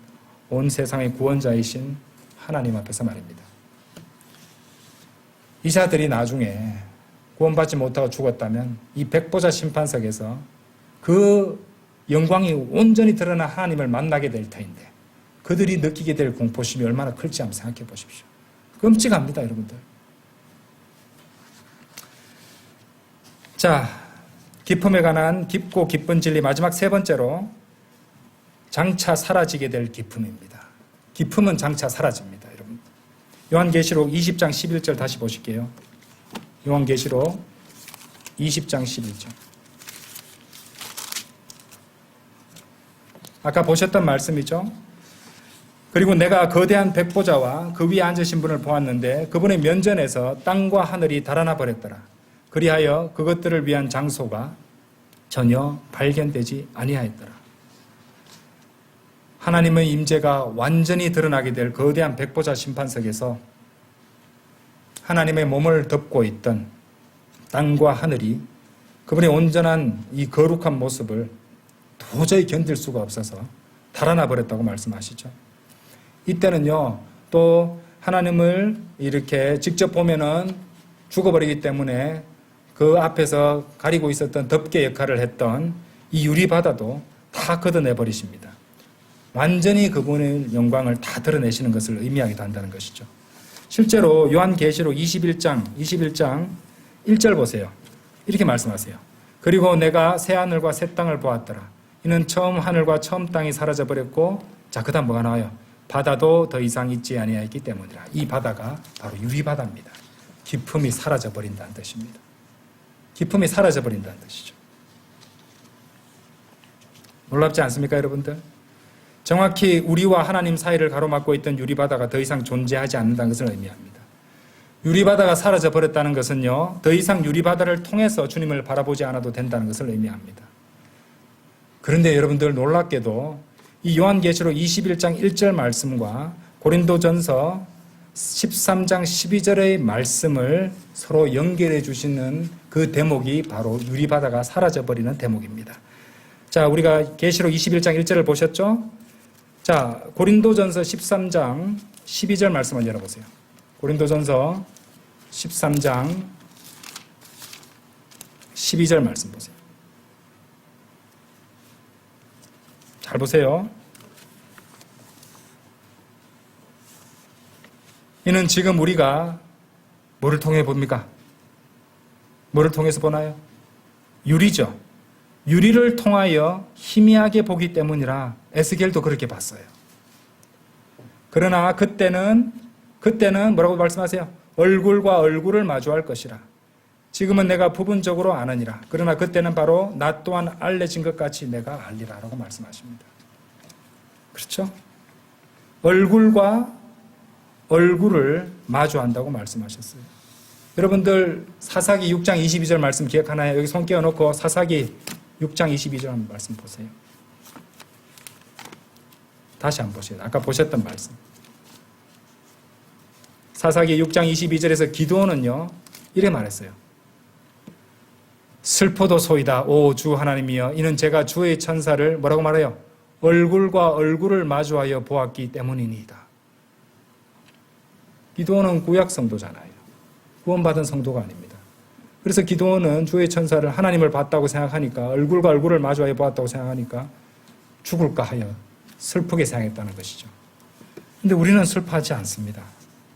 온 세상의 구원자이신 하나님 앞에서 말입니다. 이 자들이 나중에 구원받지 못하고 죽었다면 이 백보자 심판석에서 그 영광이 온전히 드러난 하나님을 만나게 될 터인데 그들이 느끼게 될 공포심이 얼마나 클지 한번 생각해 보십시오. 끔찍합니다, 여러분들. 자, 기쁨에 관한 깊고 기쁜 진리 마지막 세 번째로 장차 사라지게 될 기쁨입니다. 기쁨은 장차 사라집니다, 여러분. 요한계시록 20장 11절 다시 보실게요. 요한계시록 20장 11절. 아까 보셨던 말씀이죠. 그리고 내가 거대한 백보자와 그 위에 앉으신 분을 보았는데 그분의 면전에서 땅과 하늘이 달아나 버렸더라. 그리하여 그것들을 위한 장소가 전혀 발견되지 아니하였더라. 하나님의 임재가 완전히 드러나게 될 거대한 백보자 심판석에서 하나님의 몸을 덮고 있던 땅과 하늘이 그분의 온전한 이 거룩한 모습을 도저히 견딜 수가 없어서 달아나 버렸다고 말씀하시죠. 이때는요, 또 하나님을 이렇게 직접 보면은 죽어버리기 때문에 그 앞에서 가리고 있었던 덮개 역할을 했던 이 유리바다도 다 걷어내버리십니다. 완전히 그분의 영광을 다 드러내시는 것을 의미하기도 한다는 것이죠. 실제로 요한계시록 21장 1절 보세요. 이렇게 말씀하세요. 그리고 내가 새 하늘과 새 땅을 보았더라. 이는 처음 하늘과 처음 땅이 사라져버렸고, 자, 그 다음 뭐가 나와요? 바다도 더 이상 있지 아니하였기 때문이라. 이 바다가 바로 유리바다입니다. 기쁨이 사라져버린다는 뜻입니다. 기쁨이 사라져버린다는 뜻이죠. 놀랍지 않습니까, 여러분들? 정확히 우리와 하나님 사이를 가로막고 있던 유리바다가 더 이상 존재하지 않는다는 것을 의미합니다. 유리바다가 사라져버렸다는 것은요, 더 이상 유리바다를 통해서 주님을 바라보지 않아도 된다는 것을 의미합니다. 그런데 여러분들 놀랍게도 이 요한계시록 21장 1절 말씀과 고린도전서 13장 12절의 말씀을 서로 연결해 주시는 그 대목이 바로 유리바다가 사라져버리는 대목입니다. 자, 우리가 계시록 21장 1절을 보셨죠? 자, 고린도전서 13장 12절 말씀을 열어보세요. 고린도전서 13장 12절 말씀 보세요. 잘 보세요. 이는 지금 우리가 뭐를 통해 봅니까? 뭐를 통해서 보나요? 유리죠. 유리를 통하여 희미하게 보기 때문이라 에스겔도 그렇게 봤어요. 그러나 그때는 뭐라고 말씀하세요? 얼굴과 얼굴을 마주할 것이라. 지금은 내가 부분적으로 아느니라. 그러나 그때는 바로 나 또한 알려진 것 같이 내가 알리라 라고 말씀하십니다. 그렇죠? 얼굴과 얼굴을 마주한다고 말씀하셨어요. 여러분들 사사기 6장 22절 말씀 기억하나요? 여기 손 끼워놓고 사사기 6장 22절 한번 말씀 보세요. 다시 한번 보세요. 아까 보셨던 말씀. 사사기 6장 22절에서 기드온은요 이렇게 말했어요. 슬퍼도소이다 오 주 하나님이여 이는 제가 주의 천사를 뭐라고 말해요? 얼굴과 얼굴을 마주하여 보았기 때문이니이다. 기드온은 구약 성도잖아요. 구원받은 성도가 아닙니다. 그래서 기드온은 주의 천사를 하나님을 봤다고 생각하니까 얼굴과 얼굴을 마주하여 보았다고 생각하니까 죽을까 하여 슬프게 생각했다는 것이죠. 근데 우리는 슬퍼하지 않습니다.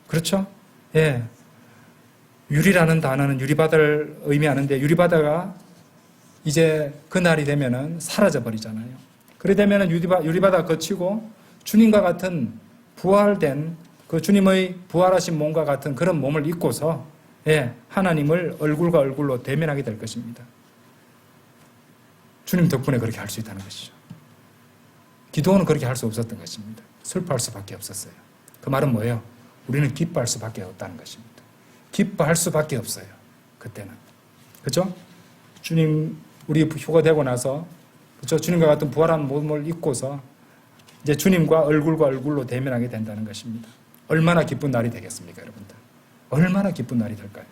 그렇죠? 예. 유리라는 단어는 유리바다를 의미하는데 유리바다가 이제 그날이 되면은 사라져 버리잖아요. 그래 되면은 유리바다 거치고 주님과 같은 부활된 그 주님의 부활하신 몸과 같은 그런 몸을 입고서 예, 하나님을 얼굴과 얼굴로 대면하게 될 것입니다. 주님 덕분에 그렇게 할 수 있다는 것이죠. 기도는 그렇게 할 수 없었던 것입니다. 슬퍼할 수밖에 없었어요. 그 말은 뭐예요? 우리는 기뻐할 수밖에 없다는 것입니다. 기뻐할 수밖에 없어요. 그때는. 그죠? 주님, 우리 휴거되고 나서, 그죠? 주님과 같은 부활한 몸을 입고서 이제 주님과 얼굴로 대면하게 된다는 것입니다. 얼마나 기쁜 날이 되겠습니까, 여러분들? 얼마나 기쁜 날이 될까요?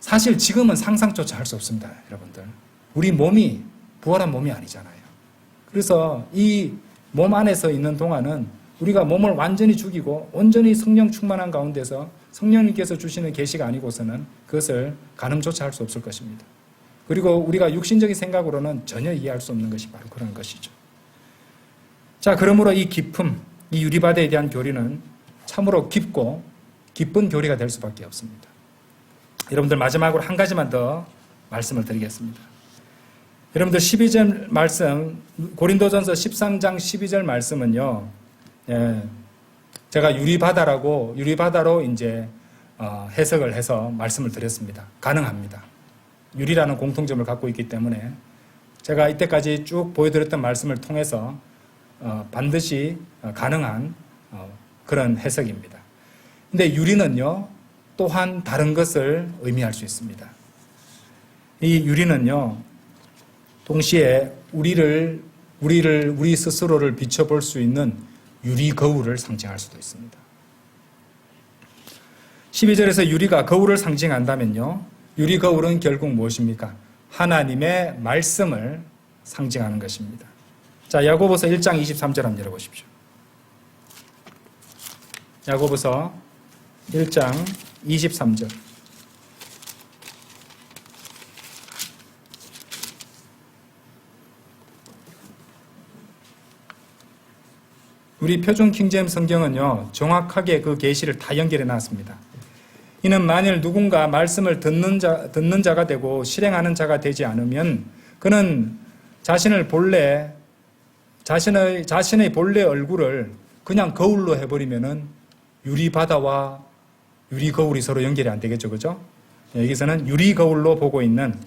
사실 지금은 상상조차 할 수 없습니다, 여러분들. 우리 몸이 부활한 몸이 아니잖아요. 그래서 이 몸 안에서 있는 동안은 우리가 몸을 완전히 죽이고 온전히 성령 충만한 가운데서 성령님께서 주시는 계시가 아니고서는 그것을 가늠조차 할 수 없을 것입니다. 그리고 우리가 육신적인 생각으로는 전혀 이해할 수 없는 것이 바로 그런 것이죠. 자, 그러므로 이 기쁨, 이 유리바다에 대한 교리는 참으로 깊고 기쁜 교리가 될 수밖에 없습니다. 여러분들 마지막으로 한 가지만 더 말씀을 드리겠습니다. 여러분들 12절 말씀, 고린도전서 13장 12절 말씀은요, 예, 제가 유리바다로 이제 해석을 해서 말씀을 드렸습니다. 가능합니다. 유리라는 공통점을 갖고 있기 때문에 제가 이때까지 쭉 보여드렸던 말씀을 통해서 반드시 가능한 그런 해석입니다. 근데 유리는요, 또한 다른 것을 의미할 수 있습니다. 이 유리는요, 동시에 우리 스스로를 비춰볼 수 있는 유리 거울을 상징할 수도 있습니다. 12절에서 유리가 거울을 상징한다면요, 유리 거울은 결국 무엇입니까? 하나님의 말씀을 상징하는 것입니다. 자, 야고보서 1장 23절 한번 열어보십시오. 야고보서 1장 23절. 우리 표준 킹제임스 성경은요, 정확하게 그 계시를 다 연결해 놨습니다. 이는 만일 누군가 말씀을 듣는 자가 되고 실행하는 자가 되지 않으면 그는 자신의 본래 얼굴을 그냥 거울로 해버리면은 유리바다와 유리거울이 서로 연결이 안 되겠죠, 그죠? 여기서는 유리거울로 보고 있는,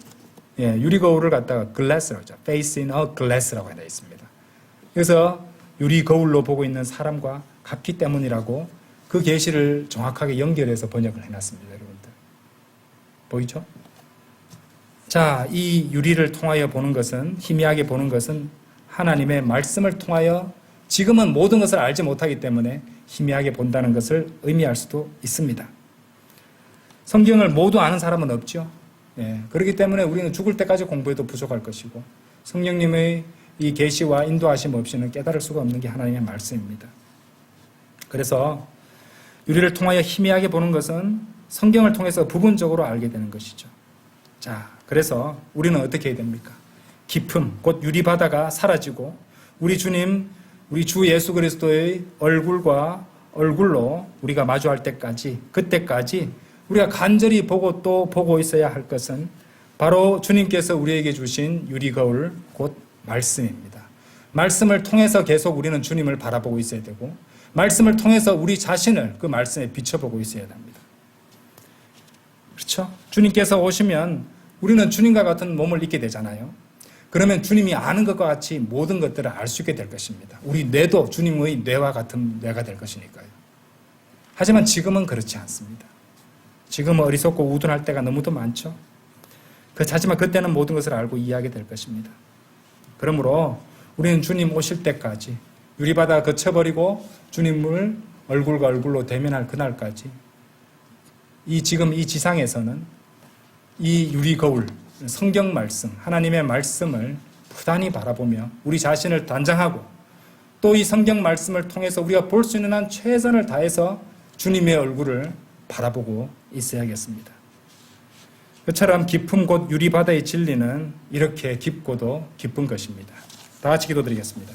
유리거울을 갖다가 glass라고 하죠. face in a glass라고 되어 있습니다. 그래서 유리거울로 보고 있는 사람과 같기 때문이라고 그 계시를 정확하게 연결해서 번역을 해놨습니다, 여러분들. 보이죠? 자, 이 유리를 통하여 보는 것은, 희미하게 보는 것은 하나님의 말씀을 통하여 지금은 모든 것을 알지 못하기 때문에 희미하게 본다는 것을 의미할 수도 있습니다. 성경을 모두 아는 사람은 없죠. 그렇기 때문에 우리는 죽을 때까지 공부해도 부족할 것이고 성령님의 이 계시와 인도하심 없이는 깨달을 수가 없는 게 하나님의 말씀입니다. 그래서 유리를 통하여 희미하게 보는 것은 성경을 통해서 부분적으로 알게 되는 것이죠. 자, 그래서 우리는 어떻게 해야 됩니까? 기품, 곧 유리바다가 사라지고 우리 주님, 우리 주 예수 그리스도의 얼굴과 얼굴로 우리가 마주할 때까지, 그때까지 우리가 간절히 보고 또 보고 있어야 할 것은 바로 주님께서 우리에게 주신 유리거울, 곧 말씀입니다. 말씀을 통해서 계속 우리는 주님을 바라보고 있어야 되고 말씀을 통해서 우리 자신을 그 말씀에 비춰보고 있어야 됩니다. 그렇죠? 주님께서 오시면 우리는 주님과 같은 몸을 입게 되잖아요. 그러면 주님이 아는 것과 같이 모든 것들을 알 수 있게 될 것입니다. 우리 뇌도 주님의 뇌와 같은 뇌가 될 것이니까요. 하지만 지금은 그렇지 않습니다. 지금은 어리석고 우둔할 때가 너무도 많죠. 하지만 그때는 모든 것을 알고 이해하게 될 것입니다. 그러므로 우리는 주님 오실 때까지 유리바다 거쳐버리고 주님을 얼굴과 얼굴로 대면할 그날까지 지금 이 지상에서는 이 유리거울, 성경 말씀, 하나님의 말씀을 부단히 바라보며 우리 자신을 단장하고 또 이 성경 말씀을 통해서 우리가 볼 수 있는 한 최선을 다해서 주님의 얼굴을 바라보고 있어야겠습니다. 그처럼 깊음 곧 유리바다의 진리는 이렇게 깊고도 깊은 것입니다. 다 같이 기도드리겠습니다.